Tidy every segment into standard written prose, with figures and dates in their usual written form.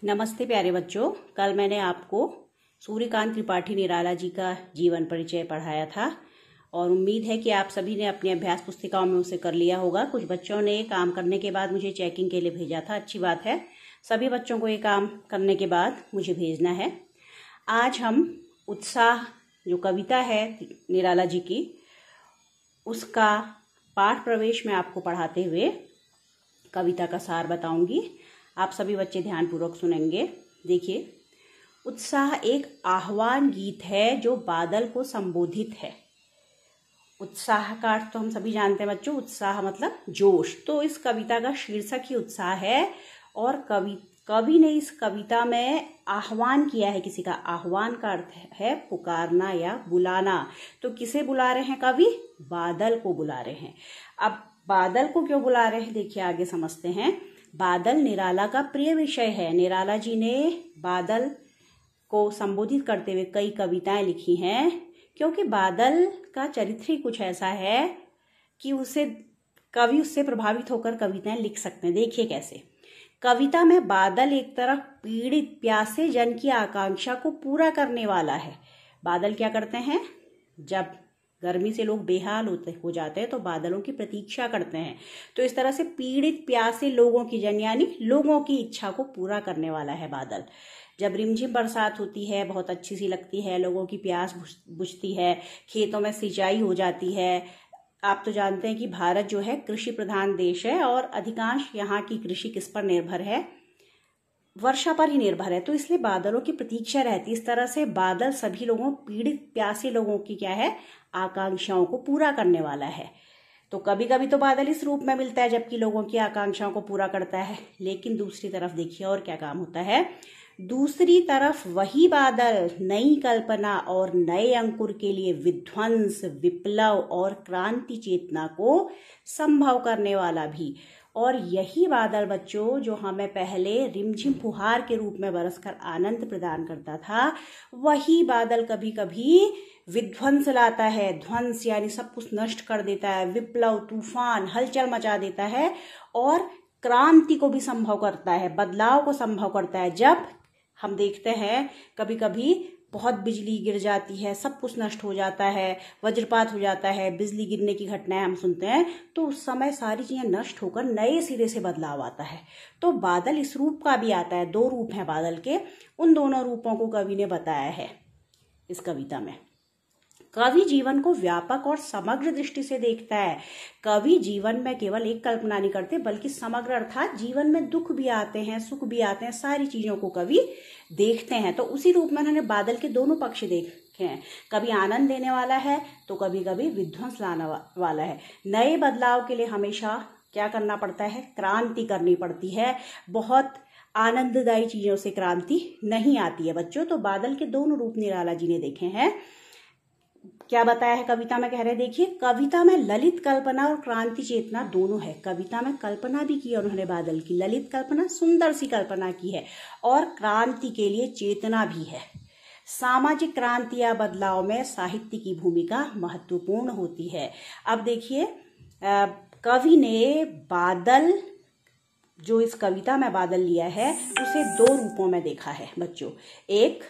नमस्ते प्यारे बच्चों। कल मैंने आपको सूर्यकांत त्रिपाठी निराला जी का जीवन परिचय पढ़ाया था और उम्मीद है कि आप सभी ने अपनी अभ्यास पुस्तिकाओं में उसे कर लिया होगा। कुछ बच्चों ने काम करने के बाद मुझे चेकिंग के लिए भेजा था। अच्छी बात है, सभी बच्चों को ये काम करने के बाद मुझे भेजना है। आज हम उत्साह जो कविता है निराला जी की, उसका पाठ प्रवेश में आपको पढ़ाते हुए कविता का सार बताऊंगी। आप सभी बच्चे ध्यानपूर्वक सुनेंगे। देखिए, उत्साह एक आह्वान गीत है जो बादल को संबोधित है। उत्साह का अर्थ तो हम सभी जानते हैं बच्चों, उत्साह मतलब जोश। तो इस कविता का शीर्षक ही उत्साह है और कवि ने इस कविता में आह्वान किया है किसी का। आह्वान का अर्थ है पुकारना या बुलाना। तो किसे बुला रहे हैं कवि? बादल को बुला रहे हैं। अब बादल को क्यों बुला रहे हैं, देखिए आगे समझते हैं। बादल निराला का प्रिय विषय है। निराला जी ने बादल को संबोधित करते हुए कई कविताएं लिखी हैं, क्योंकि बादल का चरित्र ही कुछ ऐसा है कि कवि उससे प्रभावित होकर कविताएं लिख सकते हैं। देखिए कैसे। कविता में बादल एक तरफ पीड़ित प्यासे जन की आकांक्षा को पूरा करने वाला है। बादल क्या करते हैं? जब गर्मी से लोग बेहाल हो जाते हैं तो बादलों की प्रतीक्षा करते हैं। तो इस तरह से पीड़ित प्यासे लोगों की जन यानी लोगों की इच्छा को पूरा करने वाला है बादल। जब रिमझिम बरसात होती है, बहुत अच्छी सी लगती है, लोगों की प्यास बुझती है, खेतों में सिंचाई हो जाती है। आप तो जानते हैं कि भारत जो है कृषि प्रधान देश है और अधिकांश यहाँ की कृषि किस पर निर्भर है? वर्षा पर ही निर्भर है। तो इसलिए बादलों की प्रतीक्षा रहती है। इस तरह से बादल सभी लोगों, पीड़ित प्यासे लोगों की क्या है, आकांक्षाओं को पूरा करने वाला है। तो कभी कभी तो बादल इस रूप में मिलता है जबकि लोगों की आकांक्षाओं को पूरा करता है, लेकिन दूसरी तरफ देखिए और क्या काम होता है। दूसरी तरफ वही बादल नई कल्पना और नए अंकुर के लिए विध्वंस, विप्लव और क्रांति चेतना को संभव करने वाला भी। और यही बादल बच्चों जो हमें पहले रिमझिम फुहार के रूप में बरसकर आनंद प्रदान करता था, वही बादल कभी कभी विध्वंस लाता है। ध्वंस यानी सब कुछ नष्ट कर देता है। विप्लव, तूफान, हलचल मचा देता है और क्रांति को भी संभव करता है, बदलाव को संभव करता है। जब हम देखते हैं कभी कभी बहुत बिजली गिर जाती है, सब कुछ नष्ट हो जाता है, वज्रपात हो जाता है, बिजली गिरने की घटनाएं हम सुनते हैं, तो उस समय सारी चीजें नष्ट होकर नए सिरे से बदलाव आता है। तो बादल इस रूप का भी आता है। दो रूप हैं बादल के, उन दोनों रूपों को कवि ने बताया है इस कविता में। कवि जीवन को व्यापक और समग्र दृष्टि से देखता है। कवि जीवन में केवल एक कल्पना नहीं करते, बल्कि समग्र अर्थात जीवन में दुख भी आते हैं, सुख भी आते हैं, सारी चीजों को कवि देखते हैं। तो उसी रूप में उन्होंने बादल के दोनों पक्ष देखे हैं। कभी आनंद देने वाला है तो कभी कभी विध्वंस लाने वाला है। नए बदलाव के लिए हमेशा क्या करना पड़ता है? क्रांति करनी पड़ती है। बहुत आनंददायी चीजों से क्रांति नहीं आती है बच्चों। तो बादल के दोनों रूप निराला जी ने देखे हैं। क्या बताया है कविता में? कह रहे देखिए, कविता में ललित कल्पना और क्रांति चेतना दोनों है। कविता में कल्पना भी की उन्होंने बादल की, ललित कल्पना, सुंदर सी कल्पना की है, और क्रांति के लिए चेतना भी है। सामाजिक क्रांति या बदलाव में साहित्य की भूमिका महत्वपूर्ण होती है। अब देखिए, कवि ने बादल, जो इस कविता में बादल लिया है, उसे दो रूपों में देखा है बच्चों। एक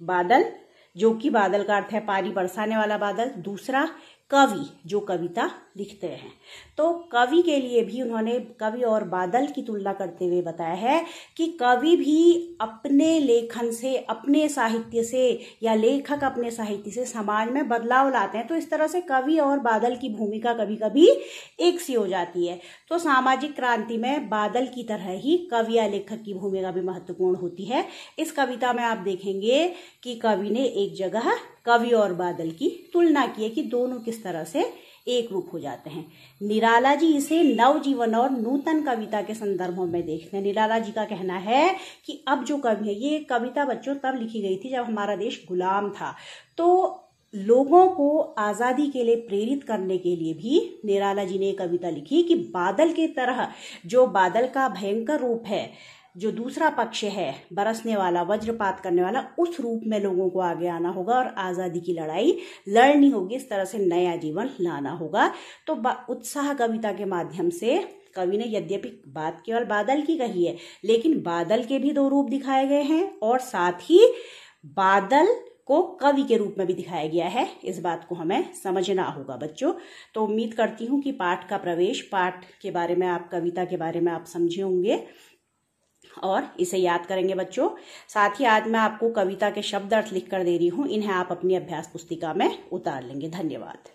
बादल जो कि बादल का अर्थ है पानी बरसाने वाला बादल, दूसरा कवि जो कविता लिखते हैं। तो कवि के लिए भी उन्होंने कवि और बादल की तुलना करते हुए बताया है कि कवि भी अपने लेखन से, अपने साहित्य से, या लेखक अपने साहित्य से समाज में बदलाव लाते हैं। तो इस तरह से कवि और बादल की भूमिका कभी कभी एक सी हो जाती है। तो सामाजिक क्रांति में बादल की तरह ही कवि या लेखक की भूमिका भी महत्वपूर्ण होती है। इस कविता में आप देखेंगे कि कवि ने एक जगह कवि और बादल की तुलना की है कि दोनों किस तरह से एक रूप हो जाते हैं। निराला जी इसे नवजीवन और नूतन कविता के संदर्भों में देखते हैं। निराला जी का कहना है कि अब जो कवि है, ये कविता बच्चों तब लिखी गई थी जब हमारा देश गुलाम था। तो लोगों को आजादी के लिए प्रेरित करने के लिए भी निराला जी ने कविता लिखी कि बादल के तरह, जो बादल का भयंकर रूप है, जो दूसरा पक्ष है बरसने वाला, वज्रपात करने वाला, उस रूप में लोगों को आगे आना होगा और आजादी की लड़ाई लड़नी होगी। इस तरह से नया जीवन लाना होगा। तो उत्साह कविता के माध्यम से कवि ने यद्यपि बात केवल बादल की कही है, लेकिन बादल के भी दो रूप दिखाए गए हैं और साथ ही बादल को कवि के रूप में भी दिखाया गया है। इस बात को हमें समझना होगा बच्चों। तो उम्मीद करती हूँ कि पाठ का प्रवेश, पाठ के बारे में आप, कविता के बारे में आप समझे होंगे और इसे याद करेंगे बच्चों। साथ ही आज मैं आपको कविता के शब्द अर्थ लिख कर दे रही हूँ, इन्हें आप अपनी अभ्यास पुस्तिका में उतार लेंगे। धन्यवाद।